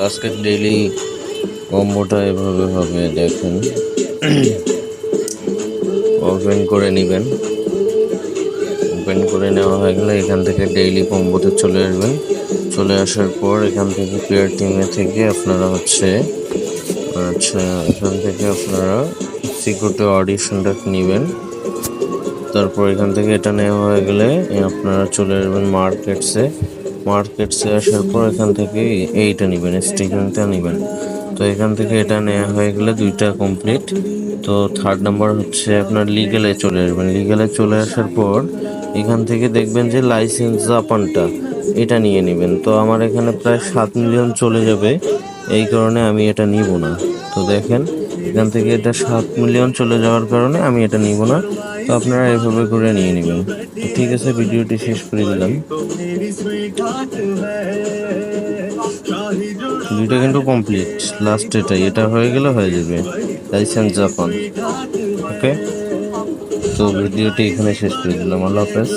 আজকের ডেইলি কম্বোটা এভাবে হবে, দেখেন। ওপেন করে নেবেন। ওপেন করে নেওয়া হয়ে গেলে এখান থেকে ডেইলি কম্বোতে চলে আসবেন। চলে আসার পর এখান থেকে প্লেয়ার টিমে থেকে আপনারা এখান থেকে আপনারা সিকিউরিটি অডিশনটা নেবেন। তারপর এখান থেকে এটা নেওয়া হয়ে গেলে আপনারা চলে আসবেন মার্কেটসে আসার পর এখান থেকে এইটা নেবেন, স্টিকিংটা নেবেন। তো এখান থেকে এটা নেওয়া হয়ে গেলে দুইটা কমপ্লিট। তো থার্ড নাম্বার হচ্ছে আপনার লিগেলে চলে আসবেন। লিগেলে চলে আসার পর এখান থেকে দেখবেন যে লাইসেন্স জাপানটা এটা নিয়ে নেবেন। তো আমার এখানে প্রায় 7 মিলিয়ন চলে যাবে, এই কারণে আমি এটা নিব না। তো দেখেন এখান থেকে এটা 7 মিলিয়ন চলে যাওয়ার কারণে আমি এটা নিব না। তো আপনারা এভাবে করে নিয়ে নেবেন। তো ঠিক আছে, ভিডিওটি শেষ করে দিলাম। দুইটা কিন্তু কমপ্লিট, লাস্ট এটা হয়ে গেলে হয়ে যাবে লাইসেন্স জাপান। ওকে, তো ভিডিওটি এখানে শেষ করে দিলাম। আল্লাহ হাফেজ।